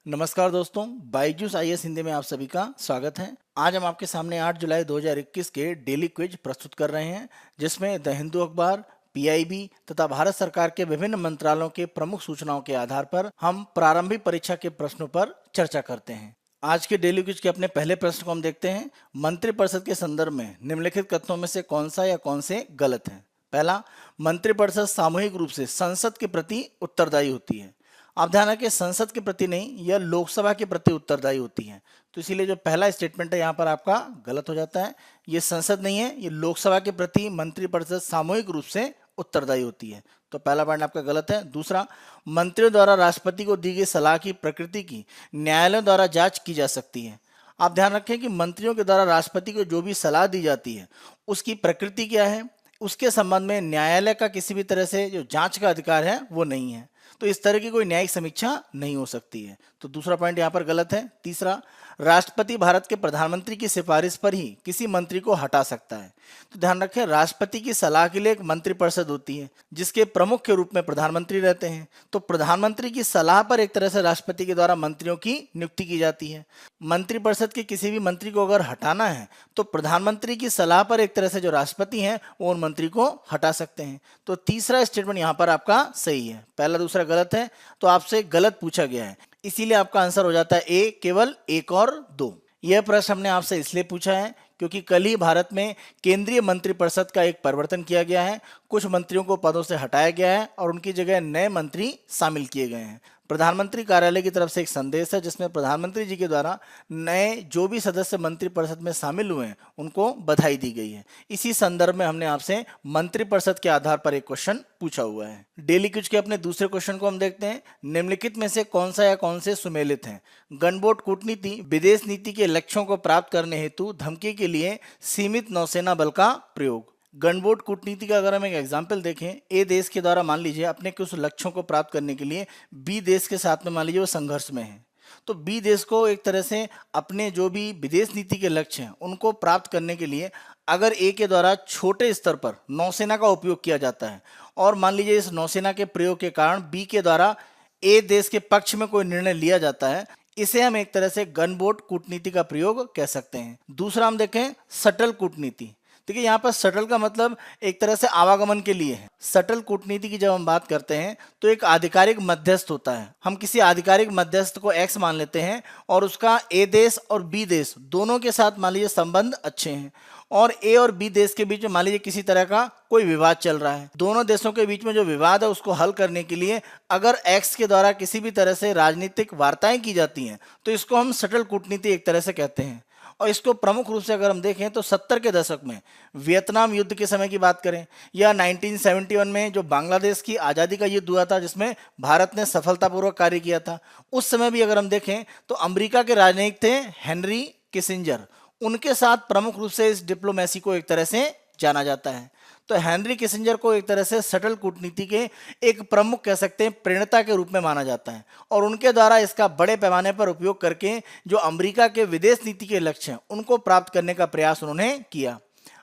नमस्कार दोस्तों, बायजूस आईएएस हिंदी में आप सभी का स्वागत है। आज हम आपके सामने 8 जुलाई 2021 के डेली क्विज प्रस्तुत कर रहे हैं, जिसमें द हिंदू अखबार, पीआईबी तथा भारत सरकार के विभिन्न मंत्रालयों के प्रमुख सूचनाओं के आधार पर हम प्रारंभिक परीक्षा के प्रश्नों पर चर्चा करते हैं। आज के डेली क्विज के अपने पहले प्रश्न को हम देखते हैं। मंत्रिपरिषद के संदर्भ में निम्नलिखित कथनों में से कौन सा या कौन से गलत है? पहला, मंत्रिपरिषद सामूहिक रूप से संसद के प्रति उत्तरदायी होती है। आप ध्यान रखिए, संसद के प्रति नहीं, यह लोकसभा के प्रति उत्तरदायी होती है। तो इसीलिए जो पहला स्टेटमेंट है यहाँ पर आपका गलत हो जाता है। ये संसद नहीं है, ये लोकसभा के प्रति मंत्रिपरिषद सामूहिक रूप से उत्तरदायी होती है। तो पहला पॉइंट आपका गलत है। दूसरा, मंत्रियों द्वारा राष्ट्रपति को दी गई सलाह की प्रकृति की न्यायालयों द्वारा जांच की जा सकती है। आप ध्यान रखें कि मंत्रियों के द्वारा राष्ट्रपति को जो भी सलाह दी जाती है उसकी प्रकृति क्या है, उसके संबंध में न्यायालय का किसी भी तरह से जो जांच का अधिकार है वो नहीं है। तो इस तरह की कोई न्यायिक समीक्षा नहीं हो सकती है। तो दूसरा पॉइंट यहाँ पर गलत है। तीसरा, राष्ट्रपति भारत के प्रधानमंत्री की सिफारिश पर ही किसी मंत्री को हटा सकता है। तो ध्यान रखें, राष्ट्रपति की सलाह के लिए एक मंत्रिपरिषद होती है जिसके प्रमुख के रूप में प्रधानमंत्री रहते हैं। तो प्रधानमंत्री की सलाह पर एक तरह से राष्ट्रपति के द्वारा मंत्रियों की नियुक्ति की जाती है। मंत्रिपरिषद के किसी भी मंत्री को अगर हटाना है तो प्रधानमंत्री की सलाह पर एक तरह से जो राष्ट्रपति हैं वो उन मंत्री को हटा सकते हैं। तो तीसरा स्टेटमेंट यहाँ पर आपका सही है, पहला दूसरा गलत है। तो आपसे गलत पूछा गया है, इसीलिए आपका आंसर हो जाता है ए, केवल 1 और 2। यह प्रश्न हमने आपसे इसलिए पूछा है क्योंकि कल ही भारत में केंद्रीय मंत्रिपरिषद का एक परिवर्तन किया गया है। कुछ मंत्रियों को पदों से हटाया गया है और उनकी जगह नए मंत्री शामिल किए गए हैं। प्रधानमंत्री कार्यालय की तरफ से एक संदेश है जिसमें प्रधानमंत्री जी के द्वारा नए जो भी सदस्य मंत्रिपरिषद में शामिल हुए हैं उनको बधाई दी गई है। इसी संदर्भ में हमने आपसे मंत्रिपरिषद के आधार पर एक क्वेश्चन पूछा हुआ है। डेली क्विज के अपने दूसरे क्वेश्चन को हम देखते हैं। निम्नलिखित में से कौन सा या कौन से सुमेलित हैं? गनबोट कूटनीति, विदेश नीति के लक्ष्यों को प्राप्त करने हेतु धमकी के लिए सीमित नौसेना बल का प्रयोग। गनबोट कूटनीति का अगर हम एक एग्जाम्पल देखें, ए देश के द्वारा मान लीजिए अपने कुछ लक्ष्यों को प्राप्त करने के लिए बी देश के साथ में मान लीजिए वो संघर्ष में है, तो बी देश को एक तरह से अपने जो भी विदेश नीति के लक्ष्य हैं उनको प्राप्त करने के लिए अगर ए के द्वारा छोटे स्तर पर नौसेना का उपयोग किया जाता है और मान लीजिए इस नौसेना के प्रयोग के कारण बी के द्वारा ए देश के पक्ष में कोई निर्णय लिया जाता है, इसे हम एक तरह से गनबोट कूटनीति का प्रयोग कह सकते हैं। दूसरा हम देखें सटल कूटनीति। देखिए यहाँ पर सटल का मतलब एक तरह से आवागमन के लिए है। सटल कूटनीति की जब हम बात करते हैं तो एक आधिकारिक मध्यस्थ होता है। हम किसी आधिकारिक मध्यस्थ को एक्स मान लेते हैं और उसका ए देश और बी देश दोनों के साथ मान लीजिए संबंध अच्छे हैं और ए और बी देश के बीच में मान लीजिए किसी तरह का कोई विवाद चल रहा है। दोनों देशों के बीच में जो विवाद है उसको हल करने के लिए अगर एक्स के द्वारा किसी भी तरह से राजनीतिक वार्ताएं की जाती हैं तो इसको हम सटल कूटनीति एक तरह से कहते हैं। और इसको प्रमुख रूप से अगर हम देखें तो 70 के दशक में वियतनाम युद्ध के समय की बात करें या 1971 में जो बांग्लादेश की आज़ादी का युद्ध हुआ था जिसमें भारत ने सफलतापूर्वक कार्य किया था, उस समय भी अगर हम देखें तो अमेरिका के राजनयिक थे हेनरी किसिंजर। उनके साथ प्रमुख रूप से इस डिप्लोमेसी को एक तरह से जाना जाता है। तो हेनरी किसिंजर को एक तरह से सटल कूटनीति के एक प्रमुख कह सकते हैं प्रणेता के रूप में माना जाता है और उनके द्वारा इसका बड़े पैमाने पर उपयोग करके जो अमेरिका के विदेश नीति के लक्ष्य हैं उनको प्राप्त करने का प्रयास उन्होंने किया।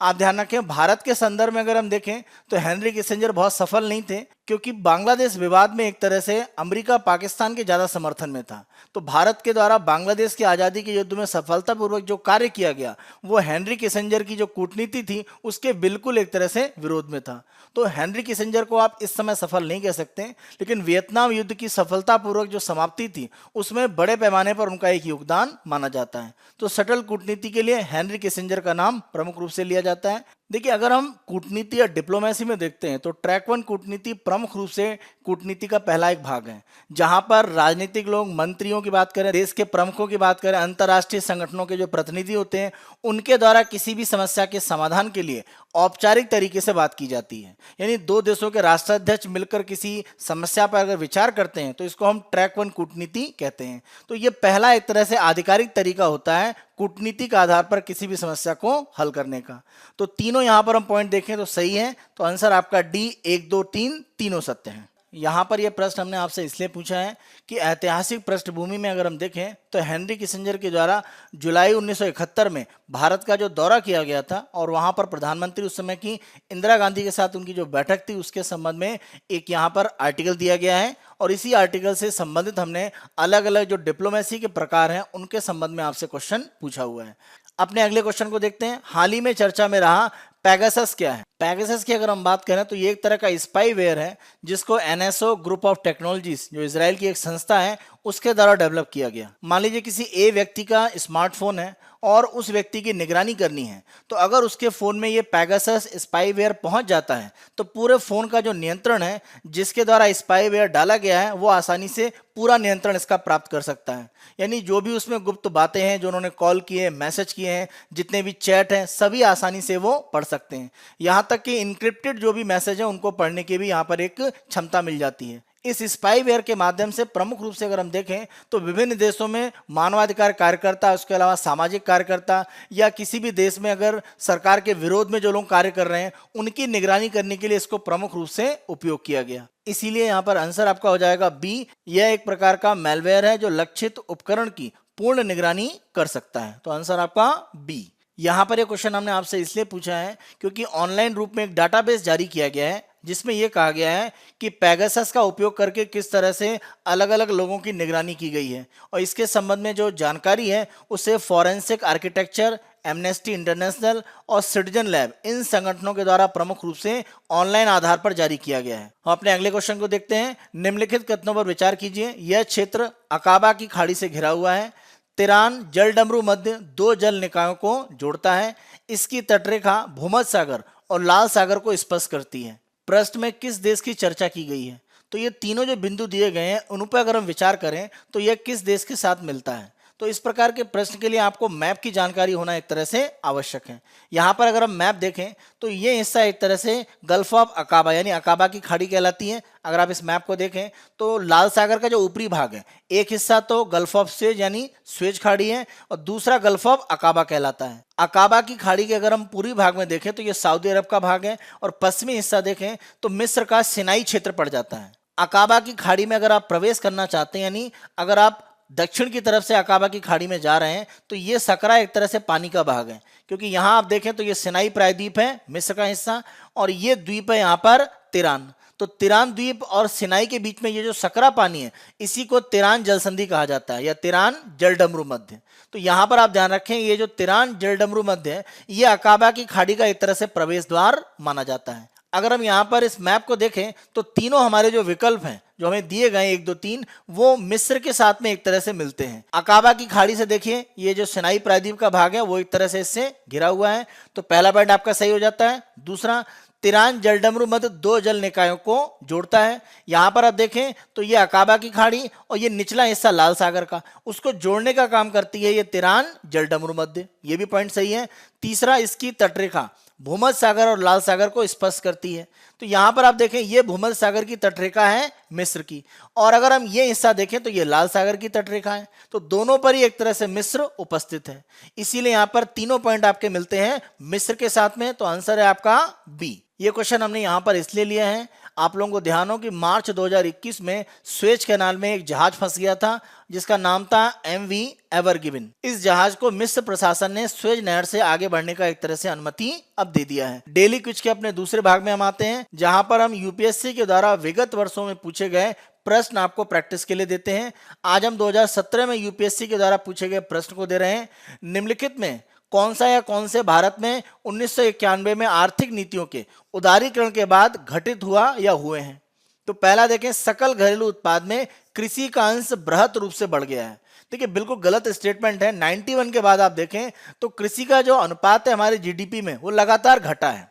आप ध्यान रखें, भारत के संदर्भ में अगर हम देखें तो हेनरी किसिंजर बहुत सफल नहीं थे क्योंकि बांग्लादेश विवाद में एक तरह से अमेरिका पाकिस्तान के ज़्यादा समर्थन में था। तो भारत के द्वारा बांग्लादेश की आज़ादी के युद्ध में सफलतापूर्वक जो कार्य किया गया वो हेनरी किसिंजर की जो कूटनीति थी उसके बिल्कुल एक तरह से विरोध में था। तो हेनरी किसिंजर को आप इस समय सफल नहीं कह सकते, लेकिन वियतनाम युद्ध की सफलतापूर्वक जो समाप्ति थी उसमें बड़े पैमाने पर उनका एक योगदान माना जाता है। तो सटल कूटनीति के लिए हेनरी किसिंजर का नाम प्रमुख रूप से लिया जाता है। देखिए, अगर हम कूटनीति या डिप्लोमेसी में देखते हैं तो ट्रैक 1 कूटनीति प्रमुख रूप से कूटनीति का पहला एक भाग है जहां पर राजनीतिक लोग, मंत्रियों की बात करें, देश के प्रमुखों की बात करें, अंतर्राष्ट्रीय संगठनों के जो प्रतिनिधि होते हैं उनके द्वारा किसी भी समस्या के समाधान के लिए औपचारिक तरीके से बात की जाती है। यानी दो देशों के राष्ट्राध्यक्ष मिलकर किसी समस्या पर अगर विचार करते हैं तो इसको हम ट्रैक 1 कूटनीति कहते हैं। तो ये पहला एक तरह से आधिकारिक तरीका होता है कूटनीति के आधार पर किसी भी समस्या को हल करने का। तो तीनों यहाँ पर हम पॉइंट देखें तो सही है। तो आंसर आपका डी, 1, 2, 3 तीनों सत्य हैं। यहाँ पर यह प्रश्न हमने आपसे इसलिए पूछा है कि ऐतिहासिक पृष्ठभूमि में अगर हम देखें तो हेनरी किसिंजर के द्वारा जुलाई 1971 में भारत का जो दौरा किया गया था और वहाँ पर प्रधानमंत्री उस समय की इंदिरा गांधी के साथ उनकी जो बैठक थी उसके संबंध में एक यहाँ पर आर्टिकल दिया गया है और इसी आर्टिकल से संबंधित हमने अलग अलग जो डिप्लोमेसी के प्रकार हैं उनके संबंध में आपसे क्वेश्चन पूछा हुआ है। अपने अगले क्वेश्चन को देखते हैं। हाल ही में चर्चा में रहा पैगासस क्या है? पैगासस की अगर हम बात करें तो ये एक तरह का स्पाईवेयर है जिसको एनएसओ ग्रुप ऑफ टेक्नोलॉजीज जो इजराइल की एक संस्था है उसके द्वारा डेवलप किया गया। मान लीजिए किसी ए व्यक्ति का स्मार्टफोन है और उस व्यक्ति की निगरानी करनी है, तो अगर उसके फोन में ये पैगासस स्पाईवेयर पहुंच जाता है तो पूरे फोन का जो नियंत्रण है जिसके द्वारा स्पाईवेयर डाला गया है वो आसानी से पूरा नियंत्रण इसका प्राप्त कर सकता है। यानी जो भी उसमें गुप्त बातें हैं, जो उन्होंने कॉल किए, मैसेज किए हैं, जितने भी चैट हैं, सभी आसानी से वो पढ़ सकते हैं। यहाँ तक कि इनक्रिप्टेड जो भी मैसेज है उनको पढ़ने की भी यहाँ पर एक क्षमता मिल जाती है। इस स्पाईवेयर के माध्यम से प्रमुख रूप से अगर हम देखें तो विभिन्न देशों में मानवाधिकार कार्यकर्ता, उसके अलावा सामाजिक कार्यकर्ता या किसी भी देश में अगर सरकार के विरोध में जो लोग कार्य कर रहे हैं उनकी निगरानी करने के लिए इसको प्रमुख रूप से उपयोग किया गया। इसीलिए यहाँ पर आंसर आपका हो जाएगा बी। यह एक प्रकार का मैलवेयर है जो लक्षित उपकरण की पूर्ण निगरानी कर सकता है। तो आंसर आपका बी। यहाँ पर यह क्वेश्चन हमने आपसे इसलिए पूछा है क्योंकि ऑनलाइन रूप में एक डाटाबेस जारी किया गया है जिसमें यह कहा गया है कि पैगासस का उपयोग करके किस तरह से अलग अलग लोगों की निगरानी की गई है और इसके संबंध में जो जानकारी है उसे फॉरेंसिक आर्किटेक्चर, एमनेस्टी इंटरनेशनल और सिटीजन लैब इन संगठनों के द्वारा प्रमुख रूप से ऑनलाइन आधार पर जारी किया गया है। हम अपने अगले क्वेश्चन को देखते हैं। निम्नलिखित कथनों पर विचार कीजिए। यह क्षेत्र अकाबा की खाड़ी से घिरा हुआ है। तिरान जलडमरू मध्य दो जल निकायों को जोड़ता है। इसकी तटरेखा भूमध्य सागर और लाल सागर को स्पर्श करती है। प्रश्न में किस देश की चर्चा की गई है? तो ये तीनों जो बिंदु दिए गए हैं उन पर अगर हम विचार करें तो यह किस देश के साथ मिलता है? तो इस प्रकार के प्रश्न के लिए आपको मैप की जानकारी होना एक तरह से आवश्यक है। यहाँ पर अगर हम मैप देखें तो ये हिस्सा एक तरह से गल्फ ऑफ अकाबा यानी अकाबा की खाड़ी कहलाती है। अगर आप इस मैप को देखें तो लाल सागर का जो ऊपरी भाग है एक हिस्सा तो गल्फ ऑफ स्वेज यानी स्वेज खाड़ी है और दूसरा गल्फ ऑफ अकाबा कहलाता है। अकाबा की खाड़ी के अगर हम पूरी भाग में देखें तो ये सऊदी अरब का भाग है और पश्चिमी हिस्सा देखें तो मिस्र का सिनाई क्षेत्र पड़ जाता है। अकाबा की खाड़ी में अगर आप प्रवेश करना चाहते हैं यानी अगर आप दक्षिण की तरफ से अकाबा की खाड़ी में जा रहे हैं तो ये सकरा एक तरह से पानी का भाग है क्योंकि यहाँ आप देखें तो ये सिनाई प्रायद्वीप है मिस्र का हिस्सा और ये द्वीप है यहाँ पर तिरान। तो तिरान द्वीप और सिनाई के बीच में ये जो सकरा पानी है इसी को तिरान जल संधि कहा जाता है या तिरान जलडमरू मध्य। तो यहाँ पर आप ध्यान रखें ये जो तिरान जलडमरू मध्य है ये अकाबा की खाड़ी का एक तरह से प्रवेश द्वार माना जाता है। अगर हम यहाँ पर इस मैप को देखें तो तीनों हमारे जो विकल्प हैं जो हमें दिए गए 1 2 3 वो मिस्र के साथ में एक तरह से मिलते हैं। अकाबा की खाड़ी से देखिए ये जो सिनाई प्रायद्वीप का भाग है वो एक तरह से इससे घिरा हुआ है। तो पहला पॉइंट आपका सही हो जाता है। दूसरा, तिरान जलडमरू मध्य दो जल निकायों को जोड़ता है। यहाँ पर आप देखें तो ये अकाबा की खाड़ी और ये निचला हिस्सा लाल सागर का उसको जोड़ने का काम करती है ये तिरान जलडमरू मध्य। ये भी पॉइंट सही है। तीसरा, इसकी तटरेखा भूमध्य सागर और लाल सागर को स्पर्श करती है। तो यहाँ पर आप देखें ये भूमध्य सागर की तटरेखा है मिस्र की और अगर हम ये हिस्सा देखें तो ये लाल सागर की तटरेखा है। तो दोनों पर ही एक तरह से मिस्र उपस्थित है। इसीलिए यहाँ पर तीनों पॉइंट आपके मिलते हैं मिस्र के साथ में। तो आंसर है आपका बी। ये क्वेश्चन हमने यहाँ पर इसलिए लिया है आप लोगों को ध्यान हो कि मार्च 2021 में स्वेज कैनाल में एक जहाज फंस गया था जिसका नाम था MV एवर गिवन। इस जहाज को मिस्र प्रशासन ने स्वेज नहर से आगे बढ़ने का एक तरह से अनुमति अब दे दिया है। डेली क्विज के अपने दूसरे भाग में हम आते हैं जहां पर हम यूपीएससी के द्वारा विगत वर्षों में पूछे गए प्रश्न आपको प्रैक्टिस के लिए देते हैं। आज हम 2017 में यूपीएससी के द्वारा पूछे गए प्रश्न को दे रहे हैं। निम्नलिखित में कौन सा या कौन से भारत में 1991 में आर्थिक नीतियों के उदारीकरण के बाद घटित हुआ या हुए हैं? तो पहला देखें, सकल घरेलू उत्पाद में कृषि का अंश बृहत रूप से बढ़ गया है। देखिए बिल्कुल गलत स्टेटमेंट है। 91 के बाद आप देखें तो कृषि का जो अनुपात है हमारे जीडीपी में वो लगातार घटा है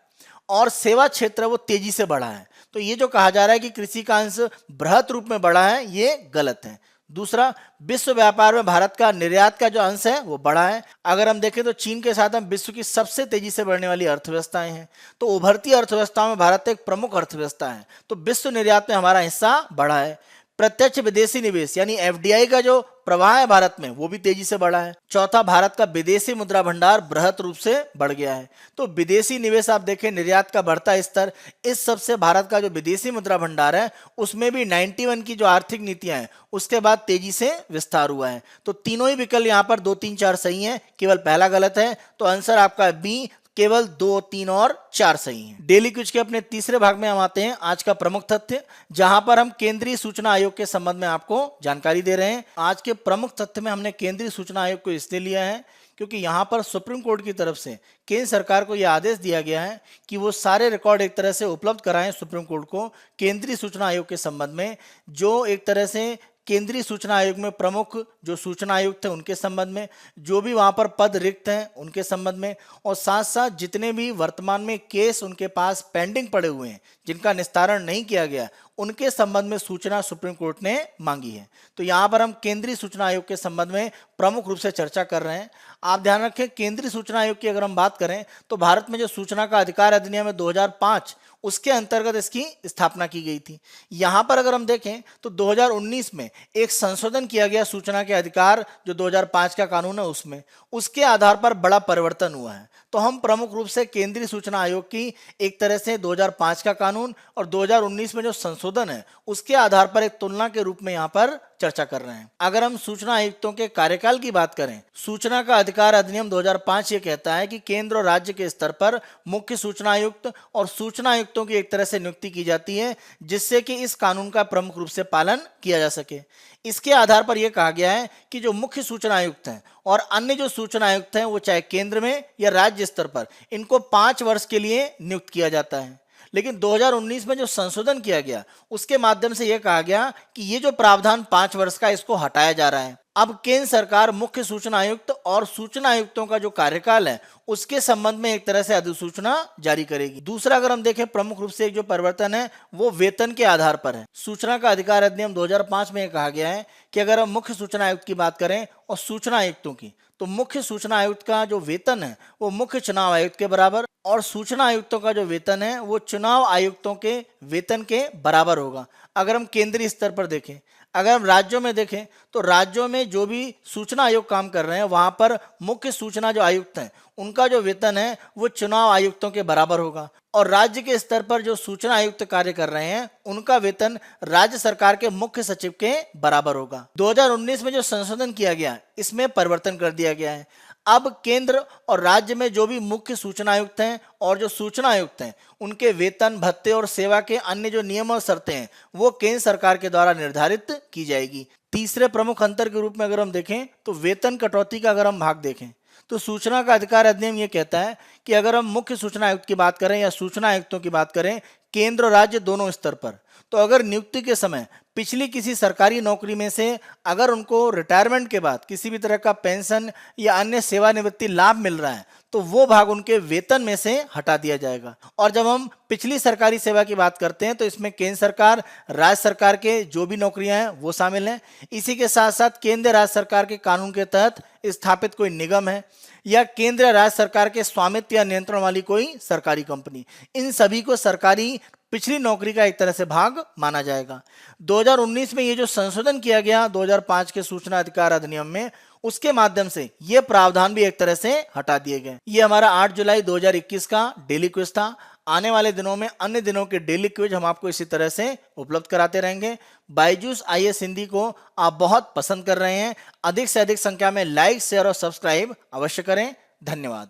और सेवा क्षेत्र वो तेजी से बढ़ा है। तो ये जो कहा जा रहा है कि कृषि का अंश बृहत रूप में बढ़ा है ये गलत है। दूसरा, विश्व व्यापार में भारत का निर्यात का जो अंश है वो बढ़ा है। अगर हम देखें तो चीन के साथ हम विश्व की सबसे तेजी से बढ़ने वाली अर्थव्यवस्थाएं हैं। तो उभरती अर्थव्यवस्थाओं में भारत एक प्रमुख अर्थव्यवस्था है। तो विश्व निर्यात में हमारा हिस्सा बढ़ा है। प्रत्यक्ष विदेशी निवेश यानी एफडीआई का जो प्रवाह है भारत में वो भी तेजी से बढ़ा है। चौथा, भारत का विदेशी मुद्रा भंडार बृहत रूप से बढ़ गया है। तो विदेशी निवेश आप देखें, निर्यात का बढ़ता स्तर, इस सब से भारत का जो विदेशी मुद्रा भंडार है उसमें भी 91 की जो आर्थिक नीतियां हैं उसके बाद तेजी से विस्तार हुआ है। तो तीनों ही विकल्प यहाँ पर 2, 3, 4 सही है, केवल पहला गलत है। तो आंसर आपका बी, केवल 2, 3 और 4 सही हैं। डेली क्विज के अपने तीसरे भाग में हम आते हैं, आज का प्रमुख तथ्य, जहां पर हम केंद्रीय सूचना आयोग के संबंध में आपको जानकारी दे रहे हैं। आज के प्रमुख तथ्य में हमने केंद्रीय सूचना आयोग को इसलिए लिया है क्योंकि यहां पर सुप्रीम कोर्ट की तरफ से केंद्र सरकार को यह आदेश दिया गया है कि वो सारे रिकॉर्ड एक तरह से उपलब्ध कराएं सुप्रीम कोर्ट को केंद्रीय सूचना आयोग के संबंध में, जो एक तरह से केंद्रीय सूचना आयोग में प्रमुख जो सूचना आयुक्त है उनके संबंध में, जो भी वहां पर पद रिक्त हैं उनके संबंध में, और साथ साथ जितने भी वर्तमान में केस उनके पास पेंडिंग पड़े हुए हैं जिनका निस्तारण नहीं किया गया, उनके संबंध में सूचना सुप्रीम कोर्ट ने मांगी है। तो यहाँ पर हम केंद्रीय सूचना आयोग के संबंध में प्रमुख रूप से चर्चा कर रहे हैं। आप ध्यान रखें, केंद्रीय सूचना आयोग की अगर हम बात करें तो भारत में जो सूचना का अधिकार अधिनियम है 2005, उसके अंतर्गत इसकी स्थापना की गई थी। यहां पर अगर हम देखें तो 2019 में एक संशोधन किया गया सूचना के अधिकार, जो 2005 का कानून है उसमें, उसके आधार पर बड़ा परिवर्तन हुआ है। तो हम प्रमुख रूप से केंद्रीय सूचना आयोग की एक तरह से 2005 का कानून और 2019 में जो संशोधन है उसके आधार पर एक तुलना के रूप में यहाँ पर चर्चा कर रहे हैं। अगर हम सूचना आयुक्तों के कार्यकाल की बात करें, सूचना का अधिकार अधिनियम 2005 ये कहता है कि केंद्र और राज्य के स्तर पर मुख्य सूचना आयुक्त और सूचना आयुक्तों की एक तरह से नियुक्ति की जाती है जिससे कि इस कानून का प्रमुख रूप से पालन किया जा सके। इसके आधार पर यह कहा गया है कि जो मुख्य सूचना आयुक्त हैं और अन्य जो सूचना आयुक्त हैं वो चाहे केंद्र में या राज्य स्तर पर, इनको 5 वर्ष के लिए नियुक्त किया जाता है। लेकिन 2019 में जो संशोधन किया गया उसके माध्यम से यह कहा गया कि ये जो प्रावधान 5 वर्ष का, इसको हटाया जा रहा है। अब केंद्र सरकार मुख्य सूचना आयुक्त और सूचना आयुक्तों का जो कार्यकाल है उसके संबंध में एक तरह से अधिसूचना जारी करेगी। दूसरा अगर हम देखें, प्रमुख रूप से एक जो परिवर्तन है वो वेतन के आधार पर है। सूचना का अधिकार अधिनियम 2005 में कहा गया है कि अगर हम मुख्य सूचना आयुक्त की बात करें और सूचना आयुक्तों की, तो मुख्य सूचना आयुक्त का जो वेतन है वो मुख्य चुनाव आयुक्त के बराबर, और सूचना आयुक्तों का जो वेतन है वो चुनाव आयुक्तों के वेतन के बराबर होगा। अगर हम केंद्रीय स्तर पर देखें, अगर हम राज्यों में देखें तो राज्यों में जो भी सूचना आयोग काम कर रहे हैं वहां पर मुख्य सूचना जो आयुक्त हैं उनका जो वेतन है वो चुनाव आयुक्तों के बराबर होगा, और राज्य के स्तर पर जो सूचना आयुक्त कार्य कर रहे हैं उनका वेतन राज्य सरकार के मुख्य सचिव के बराबर होगा। 2019 में जो संशोधन किया गया इसमें परिवर्तन कर दिया गया है। अब केंद्र और राज्य में जो भी मुख्य सूचना आयुक्त हैं और जो सूचना आयुक्त हैं उनके वेतन, भत्ते और सेवा के अन्य जो नियम और शर्तें हैं वो केंद्र सरकार के द्वारा निर्धारित की जाएगी। तीसरे प्रमुख अंतर के रूप में अगर हम देखें तो वेतन कटौती का अगर हम भाग देखें तो सूचना का अधिकार अधिनियम ये कहता है कि अगर हम मुख्य सूचना आयुक्त की बात करें या सूचना आयुक्तों की बात करें केंद्र और राज्य दोनों स्तर पर, तो अगर नियुक्ति के समय पिछली किसी सरकारी नौकरी में से अगर उनको रिटायरमेंट के बाद किसी भी तरह का पेंशन या अन्य सेवानिवृत्ति लाभ मिल रहा है तो वो भाग उनके वेतन में से हटा दिया जाएगा। और जब हम पिछली सरकारी सेवा की बात करते हैं तो इसमें केंद्र सरकार, राज्य सरकार के जो भी नौकरियां हैं वो शामिल हैं। इसी के साथ साथ केंद्र राज्य सरकार के कानून के तहत स्थापित कोई निगम है या केंद्र राज्य सरकार के स्वामित्व या नियंत्रण वाली कोई सरकारी कंपनी, इन सभी को सरकारी पिछली नौकरी का एक तरह से भाग माना जाएगा। 2019 में ये जो संशोधन किया गया 2005 के सूचना अधिकार अधिनियम में, उसके माध्यम से ये प्रावधान भी एक तरह से हटा दिए गए। ये हमारा 8 जुलाई 2021 का डेली क्विज था। आने वाले दिनों में अन्य दिनों के डेली क्विज हम आपको इसी तरह से उपलब्ध कराते रहेंगे। बायजूस आईएएस हिंदी को आप बहुत पसंद कर रहे हैं, अधिक से अधिक संख्या में लाइक, शेयर और सब्सक्राइब अवश्य करें। धन्यवाद।